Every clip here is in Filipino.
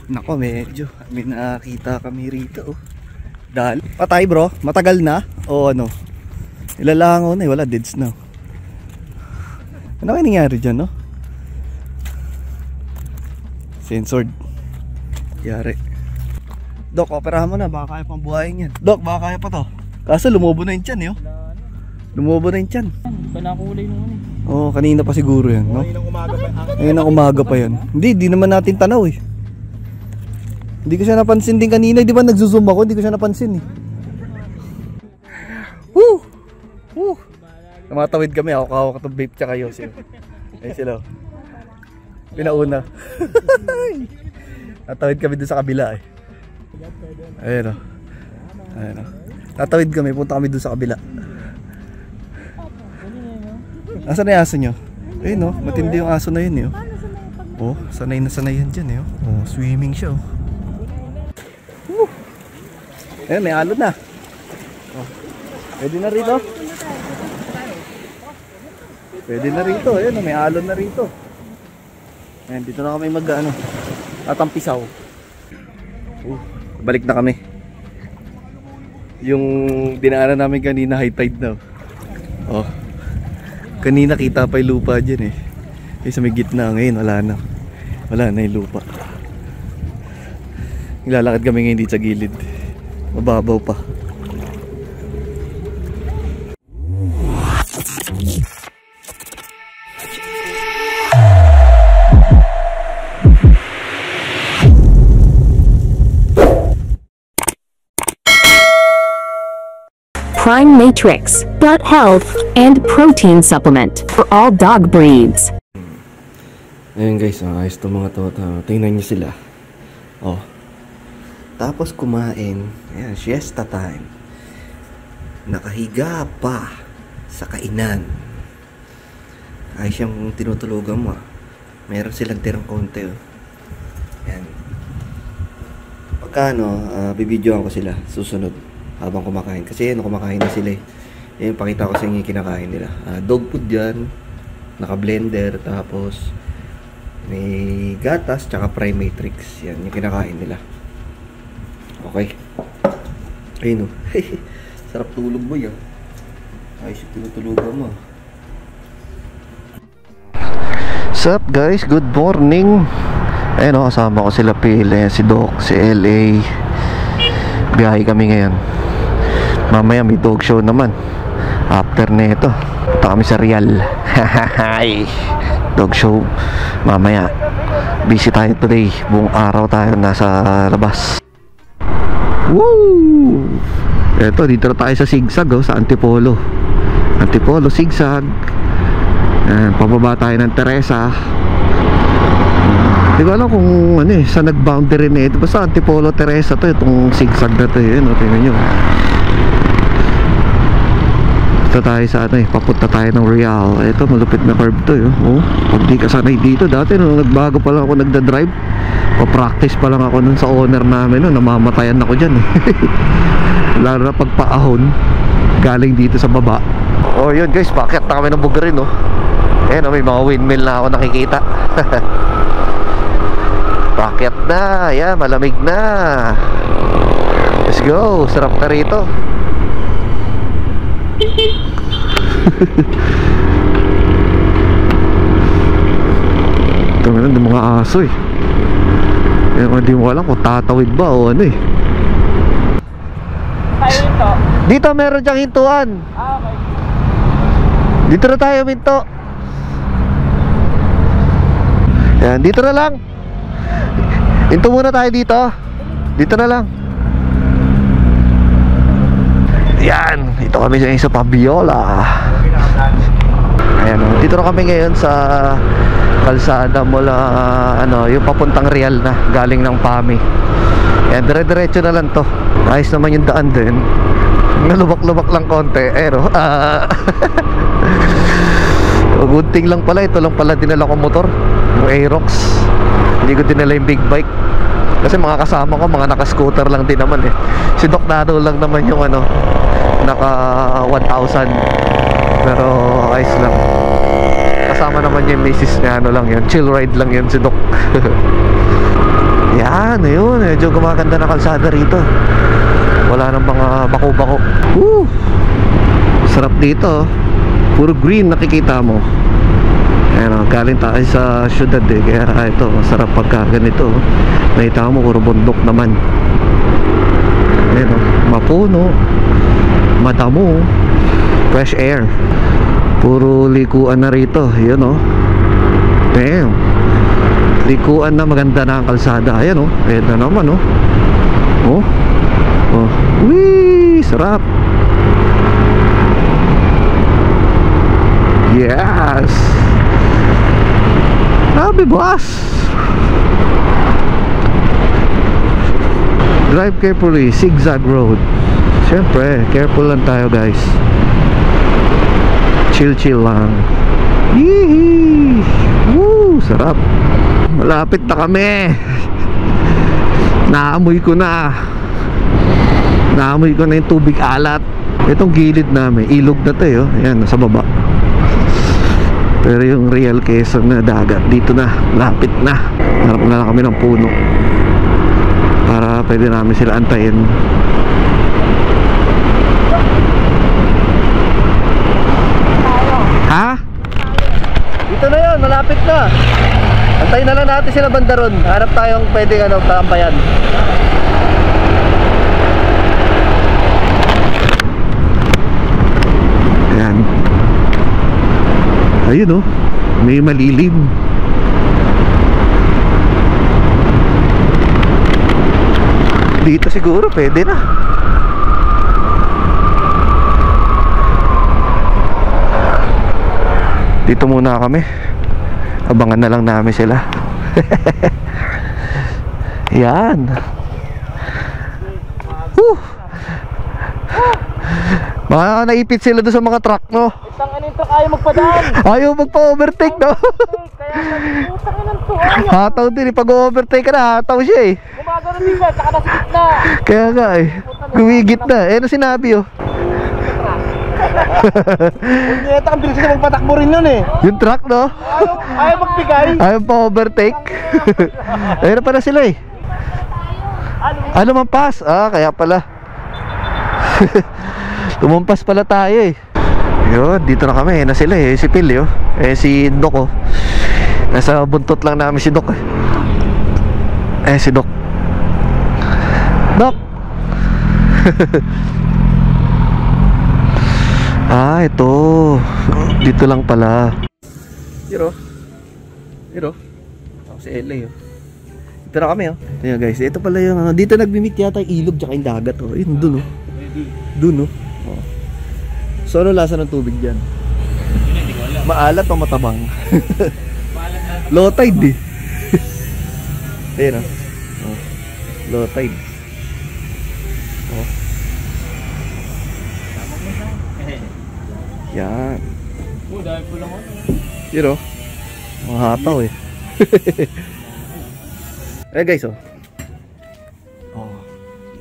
Nako, medyo may nakita kami rito. Dahil patay bro, matagal na o ano. Ilalangaw na wala deads na. Ano kaya nangyari dyan, no? Censored. Yari. Dok, operahan mo na, baka kaya pang buhayin yan. Dok, baka kaya pa to. Kaso lumubo na yung tiyan, eh, oh. Lumubo na yung tiyan. Panakulay naman eh. Oo, kanina pa siguro yan, no? Ngayon ang umaga pa yan. Hindi naman natin tanaw eh. Hindi ko siya napansin din kanina. Di ba nagzo-zoom ako? Hindi ko siya napansin eh. Woo! Woo! Tumatawid kami. Hawak-hawak itong vape tsaka Yosef. Ayun sila. Pinauna. Natawid kami dun sa kabila eh. Ayun o. Ayun o. Natawid kami. Punta kami dun sa kabila. Nasaan na yung aso nyo? Ayun o. Matindi yung aso na yun eh. Oh, sanay na sanay yan dyan eh. Oh, swimming siya oh. Ayan, may alon na. Oh. Pwede na rito. Pwede na rito. Ayan, may alon na rito. Ayan, dito na kami mag-ano, tatampisaw. Balik na kami. Yung dinaanan namin kanina, high tide na. Oh. Kanina kita pa yung lupa dyan eh. Eh sa may gitna, ngayon wala na. Wala na yung lupa. Nilalakad kami ngayon dito sa gilid. Mababaw pa. Prime Matrix, gut health, and protein supplement for all dog breeds. Ayan guys, ayos itong mga to. Tingnan nyo sila. Oh. Tapos kumain. Ayan, siesta time. Nakahiga pa sa kainan. Ayos yung tinutulugan mo. Meron silang tirang konti. Oh. Ayan. Pagka bibidyoan ko sila susunod habang kumakain. Kasi kumakain na sila eh. Ayan, pakita ko sa inyo yung kinakain nila. Dog food dyan. Naka-blender. Tapos may gatas tsaka Prime Matrix. Yan yung kinakain nila. Okay. Ayun o. Sarap tulog mo yan. Ayos yung tinutulugan mo. Sup guys, good morning. Ayun o, kasama ko sila Pile, si Doc, si LA. Biyahe kami ngayon. Mamaya may dog show naman. After neto punta kami sa Real. Dog show mamaya. Busy tayo today. Buong araw tayo nasa labas. Woo! Eto, dito na tayo sa Sigsag oh, sa Antipolo. Antipolo, Sigsag. Ayan, pababa tayo ng Teresa. Hindi ko alam kung ano eh, sa nag-boundary na ito. Basta Antipolo, Teresa to, itong Sigsag na to. Ayan, tingnan nyo. Ito tayo sa ano eh, papunta tayo ng Real. Ito, malupit na curve to eh. Oh, pag di ka sanay dito, dati nung nagbago pa lang ako nagda-drive, pa-practice pa lang ako nun sa owner namin, no, namamatayan ako dyan eh. Lalo na pagpaahon galing dito sa baba. Oh yun guys, bakit na kami ng bugarin oh. Ayan, may mga windmill na ako nakikita. Bakit na, yan, malamig na. Let's go, sarap na rito. Ito nga ng mga aso eh. Hindi mo alam kung tatawid ba o ano eh. Tayo dito. Dito meron dyang hintuan. Okay. Dito na tayo minto. Yan, dito na lang. Hinto muna tayo dito. Dito na lang. Yan, dito kami sa Pabiola. Ayan, dito na kami ngayon sa kalsada mula yung papuntang Real na, galing ng PAMI. Yan, dire-diretso na lang to. Ayos naman yung daan din. Nalubak-lubak lang konti, pero good thing lang pala, ito lang pala dinala ko motor, yung Aerox. Hindi ko dinala yung big bike kasi mga kasama ko mga naka-scooter lang din naman eh. Si Doc Nano lang naman yung naka 1,000, pero ayos lang. Kasama naman yung misis niya, lang yun, chill ride lang yun si Doc. Yan, Yan, ayun, medyo gumaganda na kalsada rito. Wala nang mga bako-bako. Sarap dito. Puro green nakikita mo. Ayan, galing tayo sa syudad eh. Kaya ito, masarap pagka ganito. Nakita mo, puro bundok naman. Ayan, mapuno, madamo, fresh air. Puro likuan na rito. Ayan o. Damn. Likuan na, maganda na ang kalsada. Ayan o. Ayan na naman o. Wee! Sarap. Yes. Happy boss. Drive carefully, zigzag road. Siyempre, careful lang tayo guys. Chill lang. Yee! Woo! Sarap. Malapit na kami. Naamoy ko na. Naamoy ko na yung tubig alat. Itong gilid namin, ilog na to eh, oh. Ayan, nasa baba. Pero yung real Quezon na dagat, dito na, lapit na. Harap na lang kami ng puno para pwede namin sila antayin. Ha? Dito na yun, malapit na. Antayin na lang natin sila bandaron. Harap tayong pwedeng taambayan. Ayan. Ayun may malilim. Dito siguro pwede na. Dito muna kami. Abangan na lang namin sila. Yan. Mga naipit sila doon sa mga truck, no? Itang ano yung truck, ayaw magpadaan. Ayaw magpa-overtake, no? Kaya nag-utang yun ang to. Hataw din, pag-overtake ka na, hataw siya eh. Gumagano din siya, tsaka nasa gitna. Kaya nga eh, gumigit na. Eh, ano sinabi oh? Hindi yata ang bilis na magpatakbo rin yun eh. Yung truck, no? Ayaw magbigay. Ayaw pa-overtake. Ayun na pala sila eh. Ano mampas? Ah, kaya pala. Tumumpas pala tayo eh. Yun, dito na kami, na sila eh. Si Phil oh. Si Doc oh. Nasa buntot lang namin si Doc eh. Si Doc. Doc. Ito. Dito lang pala. Hiro. Ako si LA oh. Dito na kami oh. Ito guys, ito pala yung dito nagmi-meet yata yung ilog tsaka yung dagat oh. Yun, dun oh. Dun oh. So ano lasa ng tubig dyan? Maalat o matabang? Low tide eh. Ayun oh. Low tide. Yan. Dahil po lang ako. Yun oh. Mga hataw eh. Guys oh.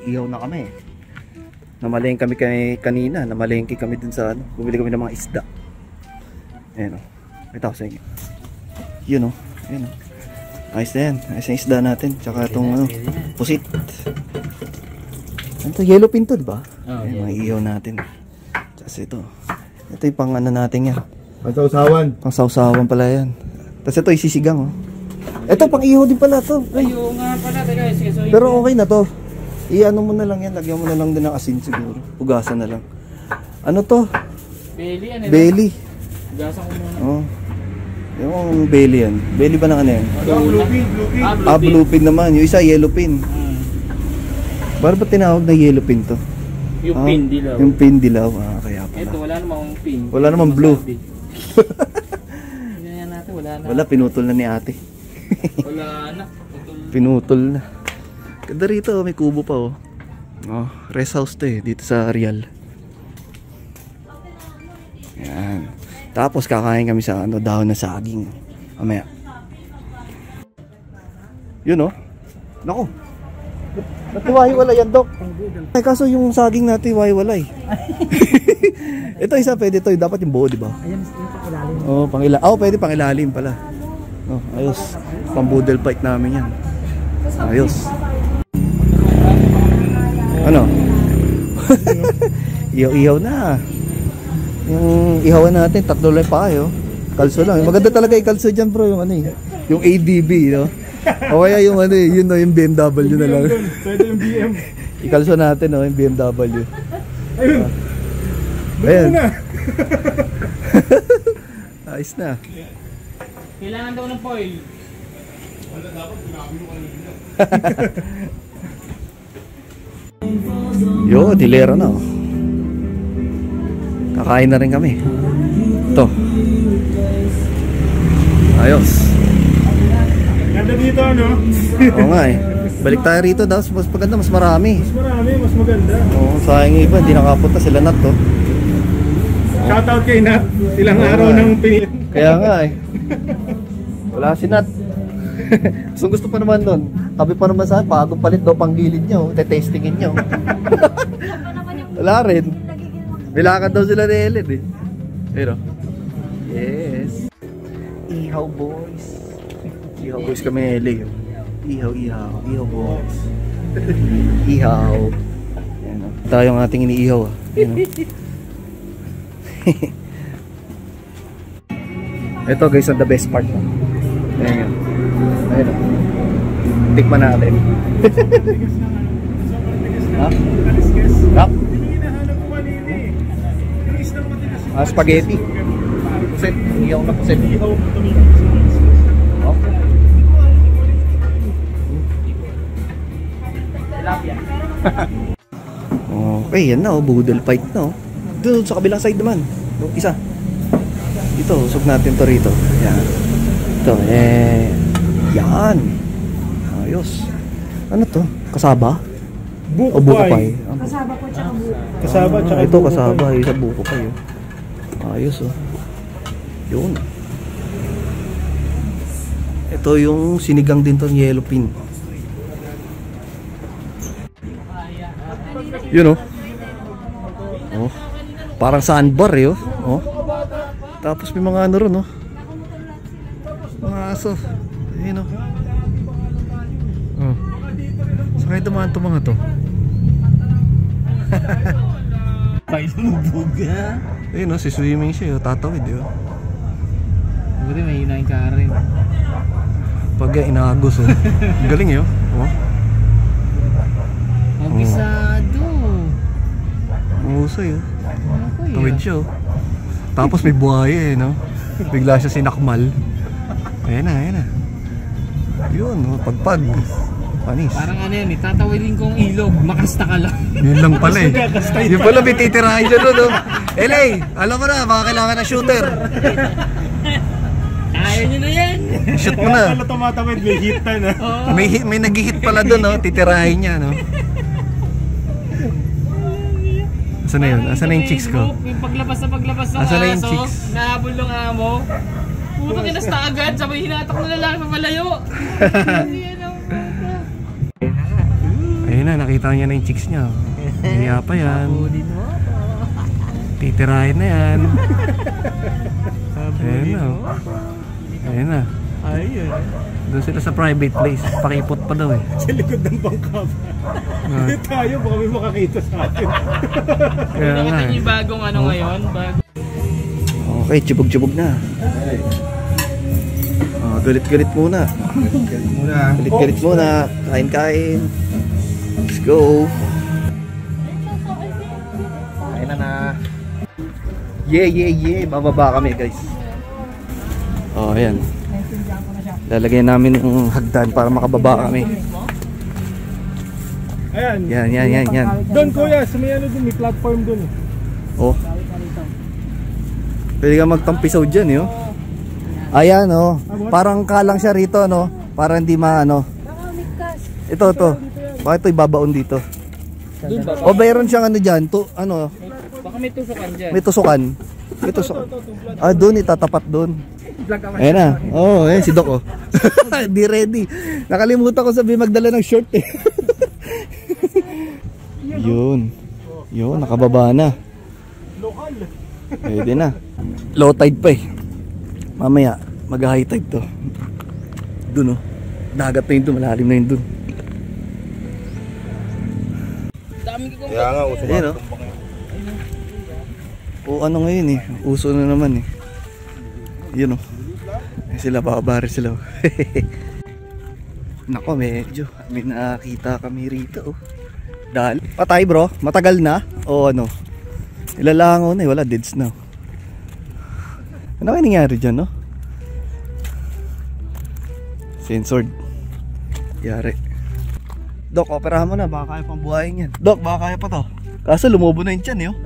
Ihaw na kami. Namalengke kami kanina. Namalengke kami dun sa bumili kami ng mga isda. Ayan o. Ito ako sa inyo. Yun o. Ayan o. Ayos na yan. Ayos na isda natin. Tsaka itong pusit. Ito yellow pin to diba? Ayan mga ihaw natin. Tapos ito. Ito yung pang natin yan. Pangsawsawan. Pangsawsawan pala yan. Tapos ito isisigang o. Ito pang ihaw din pala to. Ayaw nga pala. Pero okay na to. I-ano mo na lang yan, lagyan mo na lang din ng asin siguro. Pugasan na lang. Ano to? Belly ano? Belly. Pugasan ko muna. Yung belly yan. Belly ba na ano yan? Blue pin naman. Yung isa yellow pin. Para ba tinawag na yellow pin to? Yung pin dilaw. Yung pin dilaw. Kaya pala. Ito wala namang pin. Wala namang blue. Ganyan natin, wala na. Wala, pinutol na ni ate. Wala na. Pinutol na. Ganda rito, may kubo pa oh. Rest house to eh, dito sa Real. Yan. Tapos kakain kami sa dahon na saging. Mamaya. Yun oh. Naku. Natiwahiwalay yan, Dok. Ay, kaso yung saging natin wahiwalay. Ito isa pwede to, dapat yung buo, di ba? Ayan, pangilalim. Pangilalim. Pwede pangilalim pala. Ayos. Pang-boodle fight namin yan. Ayos. Ano? Ihaw-ihaw na. Yung ihawan natin, 3 lang pa kayo. Kalso lang. Maganda talaga yung kalso dyan bro. Yung ano eh. Yung ADB, no? O kaya yung ano eh, yun no, yung BMW na lang. Pwede yung BM. Ikalso natin no, yung BMW. Ayun. Ayan. Ayos na. Kailangan daw ng foil. Yo, tilera na oh. Kakain na rin kami. Ito. Ayos. Ganda dito, ano? Oo nga eh. Balik tayo rito daw, mas maganda, mas marami. Mas marami, mas maganda. Oo, sayang yung iba, hindi nakapunta sila Nat to. Shoutout kay Nat. Ilang araw nang pinili. Kaya nga eh. Wala si Nat. Gusto pa naman nun. Sabi pa naman sa akin, bagong palit daw panggilid nyo. Te-testingin nyo. Wala rin. Bilakad daw sila ni Ellen eh. Pero, yes. Ihaw boys. Ihaw boys kami ni Ellen. Ihaw, ihaw. Ihaw boys. Ihaw. Ayan o. Tayo ang ating iniihaw ah. Ayan o. Ito guys ang the best part. Ayan yun. Ayan o. Tikman natin. Ha? Rap? Spaghetti. Puset. Ihaw na puset. Okay. Okay, yan na oh. Boodle fight na oh. Doon sa kabilang side naman. Isa. Ito, usog natin to rito. Yan. Ito, yan. Ayos. Ano to? Kasaba? Buko o buko pie. pie? Kasaba po tsaka buko. Kasaba tsaka ito buko kasaba. pie. Isa buko pie oh. Ayos oh. Yun. Ito yung sinigang din to, yellow pin. Yun oh. Oh. Parang sandbar eh oh. Oh. Tapos may mga ano ron oh. Mga aso. Ayun oh. Oh. Saan kayo dumaan ito mga to? Pay lumubuga. Ayun oh, si swimming siya oh. Tatawid eh oh. Buti may hinahin ka rin. Pag inagos oh. Ang galing eh oh. Oh. Magbisado. Mahusay oh. Ako Tawid siya oh. Tapos may buhaya eh no. Bigla siya sinakmal. Ayan na, ayan na. Yun oh, pagpag. Panis. Parang ano yan eh, tatawidin kong ilog, makasta ka lang. Yun lang pala eh. Yun pala may titirahin siya doon oh. LA, alam mo na, baka kailangan ng shooter. Kaya nyo na yan. Shoot mo na. Kaya pala tumatawid, may hit na na. May nag-hit pala doon oh. Titirahin niya no. Asan na yun? Asan na yung chicks ko? Yung paglabas ng Asan na yung aso, chicks? nahabol ng amo. Puto kinasta agad, sabay hinatak na lalaki papalayo. Ayun na, nakita niya na yung chicks niya. Hiya pa yan. Titirahin na yan. Ayun na. Ayun na. Ayun. Doon sila sa private place. Pakipot pa daw eh. Sa likod ng bangka ba? Tayo, baka may makakita sa atin. Kaya nga Nakita eh. niyo yung bagong ano ngayon? Okay, chubog-chubog na. Oh, galit-galit muna. Galit-galit muna. Kain-kain. Let's go. Kain na na. Yeah, yeah, yeah. Bababa kami guys. Oh, ayan. Lalagyan namin ng hagdan para makababa kami. Ayan. Yan. Doon kuya, sa may ano doon, may platform doon. Oh. Pwede ka magtampisaw dyan eh oh. Ayan oh. Parang kalang siya rito no. Para hindi maano. Ito. Bakit ito ibabaon dito? Doon ba? O mayroon siyang ano dyan. Ano? Baka may tusukan dyan. May tusukan. May tusukan. Ah doon itatapat doon. Ayan na. Oh, ayan si Doc oh. Di ready. Nakalimutan ko sabi magdala ng short eh. Yun. Nakababa na. Lokal. Pwede na. Low tide pa eh. Mamaya mag high tide to. Dun oh. Dagat na yun dun, malalim na yun dun. Dami ko Kaya nga, uso Ayan, oh. O ano ngayon eh, uso na naman eh. Yun oh. Sila, babari sila oh. Nako, medyo may nakakita kami rito oh. Dahil, patay bro, matagal na o ano. Ilalangaw na eh, wala, deads na. Ano kaya nangyari dyan no? Censored. Yari. Dok, operahan mo na, baka kaya pang buhayin yan. Dok, baka kaya pa to. Kaso lumobo na yung tiyan eh oh.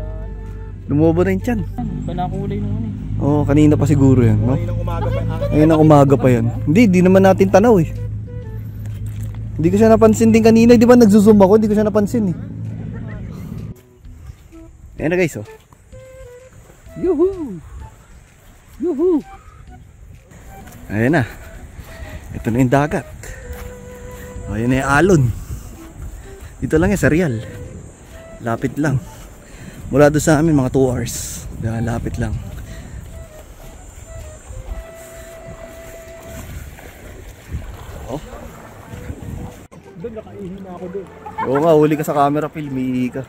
Lumobo na yung tiyan. Banakulay naman eh. Oo, kanina pa siguro yan, no? Ngayon ang umaga pa. Ngayon ang umaga pa yan. Hindi naman natin tanaw eh. Hindi ko siya napansin din kanina. Di ba nagzoom ako? Hindi ko siya napansin eh. Ayan na guys, oh. Yuhuu! Yuhuu! Ayan na. Ito na yung dagat. Ayan na yung alon. Dito lang yan, sa Real. Lapit lang. Mula doon sa amin mga 2 hours. Lapit lang. Oh. Doon, nakaihin na ako doon. Oo nga, huli ka sa camera, filmi ka.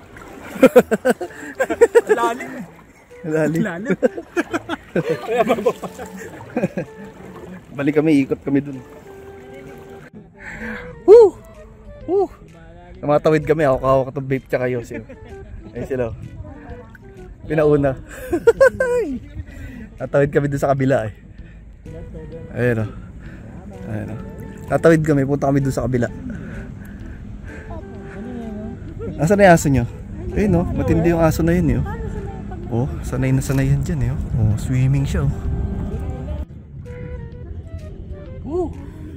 Lalim. Lalim. Lalim. Balik kami, ikot kami dun. Woo! Woo! Tumatawid kami, hawak-hawak itong vape tsaka Yossi. Ayun sila. Pinauna. Tatawid kami dun sa kabila eh. Ayun o. Ayun o. Tatawid kami, punta kami dun sa kabila. Nasaan na yung aso nyo? Ayun o, matindi yung aso na yun eh. Oh, sanay na sanay yan dyan eh. Oh, swimming siya oh. Woo!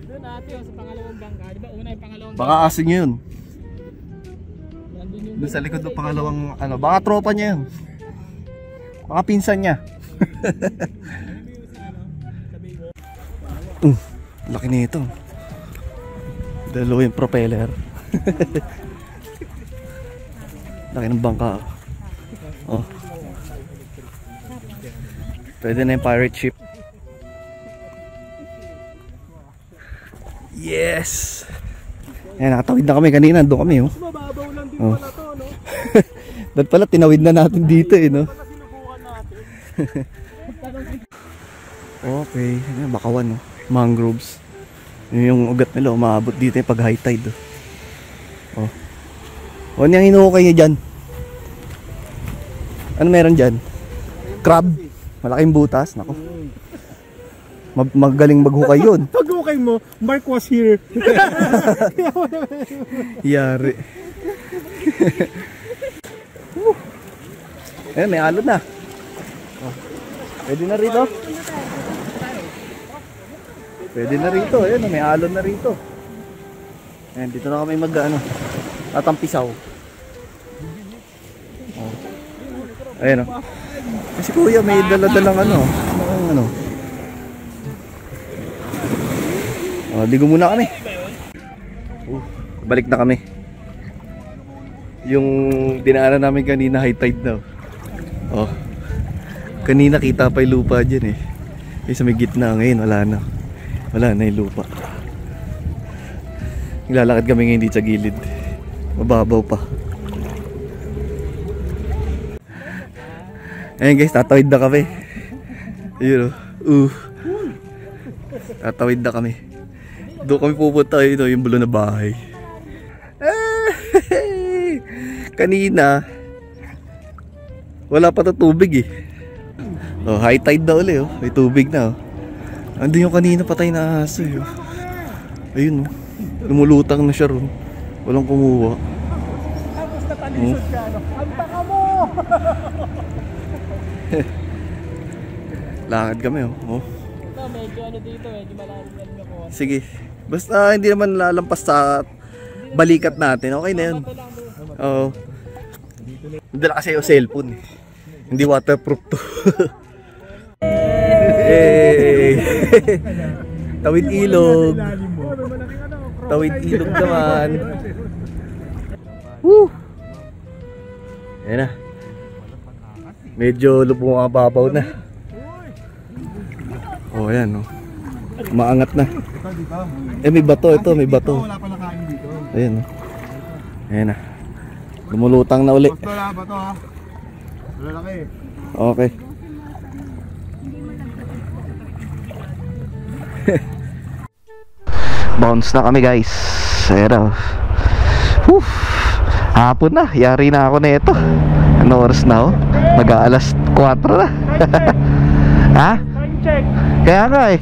Doon ate sa pangalawang bangka. Di ba una yung pangalawang Baka aso nyo yun. Nandun yung Doon sa likod ng pangalawang ano, baka tropa niya yun. Baka pinsan niya. Laki nito. Dalawa yung propeller. Laki ng bangka. Oh. Pwede na yung pirate ship. Yes! Ayan, nakatawid na kami kanina. Doon kami oh. Mababaw lang din Oh. pala to, no? Ba't pala tinawid na natin dito eh no? Sinubukan natin. Okay, ayan, bakawan no? Mangroves. Yun yung ugat nila, umaabot dito yung pag high tide oh. O ano yung hinuhukay nyo dyan? Ano meron dyan? Crab? Malaking butas? Nako. Magaling maghukay yun. Pag-ukay mo, Mark was here. Yari. Ayan, may alon na. Oh. Pwede na rito. Pwede na rito. Ayan, may alon na rito. Ayan, dito na kami mag-ano, tatampisaw. Oh. Ayan o. Kasi kuya, may dala-dalang ano. Oh, ligo muna kami. Balik na kami. Yung dinaanan namin kanina high tide na. Oh. Kanina kita pa yung lupa dyan eh. Eh sa may gitna ngayon wala na. Wala na yung lupa. Naglalakad kami ngayon dito sa gilid. Mababaw pa. Ayun guys, tatawid na kami. Yun o. Tatawid na kami. Doon kami pupunta ito, yung bulo na bahay. Kanina wala pa to tubig eh. Oh, high tide na uli oh. May tubig na oh. Andun yung kanina patay na aso eh. Ayun oh. Lumulutang na siya ron. Walang kumuha. Tapos natalisod ka, no? Ang taka mo! Lakad kami oh. Oh. ito, medyo ano dito, medyo malalim ako. Sige. Basta hindi naman lalampas sa balikat natin. Okay na yun. Oo. Dala kasi yung cellphone. Hindi waterproof to. Hey! Tawid ilog. Tawid ilog naman. Woo! Ayan na. Medyo lubong ang babaw na. Oh, ayan oh. Maangat na. Ito, dito. Eh, may bato. Ito, may bato. Wala pa nakain dito. Ayan. Ayan na. Lumulutang na uli. Basta wala bato ha. Lalaki. Okay. Bounce na kami guys. Ayan. Whew. Hapon na. Yari na ako na ito. Ano oras na oh? Mag-aalas 4 na. Ha? Check. Kaya nga eh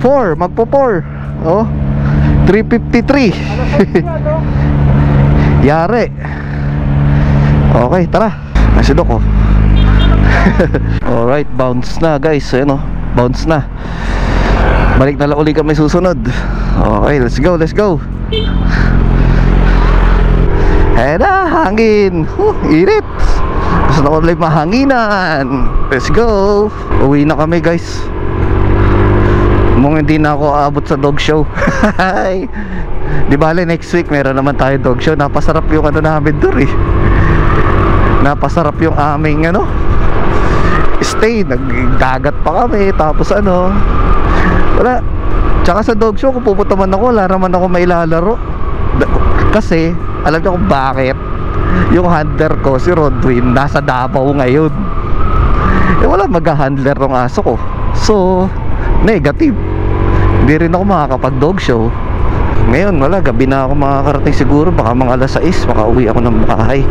4, magpo-4. Oh 3:53. Yari. Okay, tara. Nasi Doc oh. Alright, bounce na guys. Ayan oh, bounce na. Balik na lang uli kami susunod. Okay, let's go, let's go. Ayan na, hangin. Init. Gusto na ko ulit mahanginan. Let's go. Uwi na kami guys. Mung hindi na ako aabot sa dog show. Di bale next week meron naman tayo dog show. Napasarap yung ano namin doon eh. Napasarap yung aming ano stay. Nagdagat pa kami. Tapos ano, wala. Tsaka sa dog show kung pupunta man ako, wala naman ako mailalaro. Kasi alam niyo kung bakit. Yung handler ko, si Rodwin, nasa Davao ngayon. Eh wala mag-handler ng aso ko. So, negative. Hindi rin ako makakapag dog show. Ngayon, wala, gabi na ako makakarating siguro. Baka mga alas 6, makauwi ako ng bahay.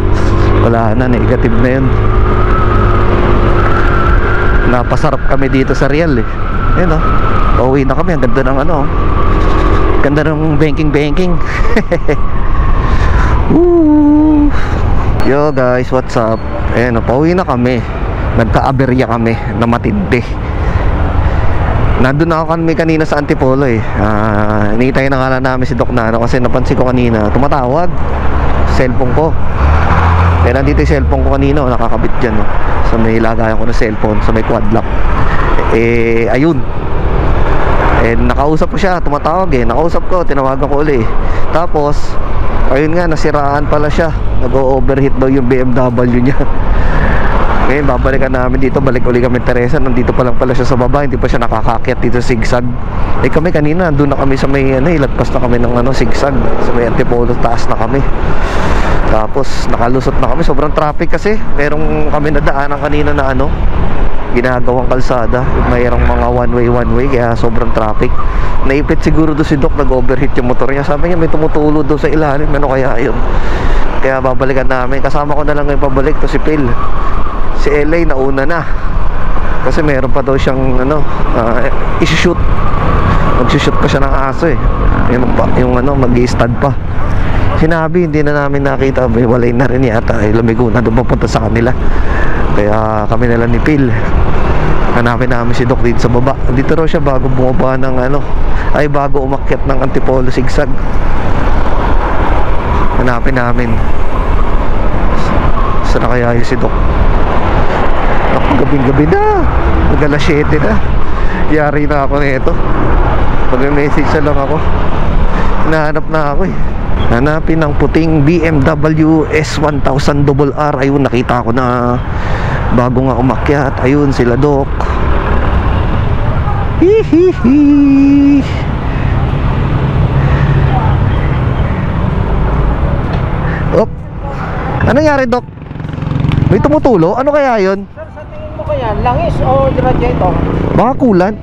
Wala na, negative na yun. Napasarap kami dito sa Real eh. Yun oh, pauwi na kami. Ang ganda ng ano, ganda ng banking. Woo! Yo guys, what's up? Ayan, pauwi na kami. Nagka-aberya kami na matindi. Nandun ako kami kanina sa Antipolo eh. Hinihintay na nga lang namin si Doc Nano kasi napansin ko kanina tumatawag cellphone ko. Eh nandito yung cellphone ko kanina, nakakabit dyan no? So may lagayan ko na cellphone, so may quad lock. Eh ayun, eh nakausap ko siya, tumatawag eh. Nakausap ko, tinawagan ko uli. Tapos ayun nga, nasiraan pala siya. Nag-overheat daw yung BMW niya. Ngayon, babalikan namin dito. Balik uli kami Teresa. Nandito pa lang pala siya sa baba. Hindi pa siya nakakakyat dito zigzag. Eh kami kanina, doon na kami sa may ano, ilagpas na kami ng ano, zigzag. Sa may Antipolo, taas na kami. Tapos, nakalusot na kami. Sobrang traffic kasi. Merong kami nadaanan kanina na ano, ginagawang kalsada. Mayroong mga one way. Kaya sobrang traffic. Naipit siguro doon si Doc. Nag-overheat yung motor niya. Sabi niya, may tumutulo doon sa ilalim. Ano kaya yun? Kaya babalikan namin. Kasama ko na lang ngayon pabalik to si Phil. Si LA nauna na kasi meron pa daw siyang ano, isi-shoot. Mag-shoot pa siya ng aso eh. Yung ano, mag-i-stud pa. Sinabi, hindi na namin nakita. Walay na rin yata. Lumigo na doon papunta sa kanila. Kaya kami na lang ni Phil. Hanapin namin si Doc dito sa baba. Dito raw siya bago bumaba ng ano, ay bago umakyat ng Antipolo zigzag. Hanapin namin. Saan na kaya yung si Doc? Ako, gabing-gabi na. Mag-alas 7 na. Yari na ako nito. Mag-message lang ako. Hinahanap na ako eh. Hanapin ang puting BMW S1000RR. Ayun, nakita ko na bago nga umakyat. Ayun, sila Doc. Hihihi. Op. Ano nangyari, Doc? May tumutulo? Ano kaya yun? Sir, sa tingin mo kaya, langis o radiator? Baka kulan.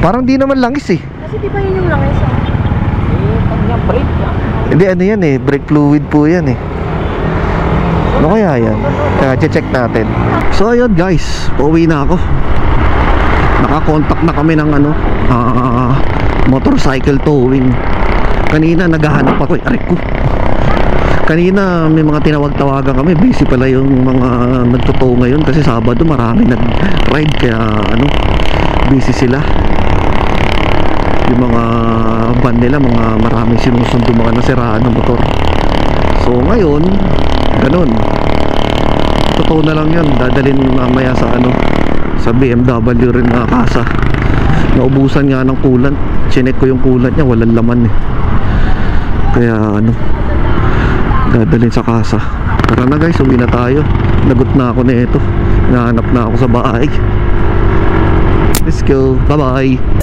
Parang di naman langis eh. Kasi di ba yun yung langis? Kanya brake lang. Hindi, ano yan eh, brake fluid po yan eh. Ano kaya yan? Kaya check natin. So ayun guys, pauwi na ako. Nakakontakt na kami ng ano, motorcycle towing. Kanina naghahanap ako eh. Aray ko. Kanina may mga tinawag-tawagan kami. Busy pala yung mga nagtotow ngayon kasi Sabado marami nag-ride. Kaya ano, busy sila. Yung mga van nila, mga maraming sinusundo, mga nasiraan ng motor. So ngayon, ganun. Totoo na lang yun. Dadalhin mamaya sa ano, sa BMW rin na kasa. Naubusan nga ng coolant. Chinek ko yung coolant niya, walang laman eh. Kaya ano, dadalhin sa kasa. Tara na guys, uwi na tayo. Lagot na ako na ito. Nahanap na ako sa bahay. Let's Let's go. Bye-bye.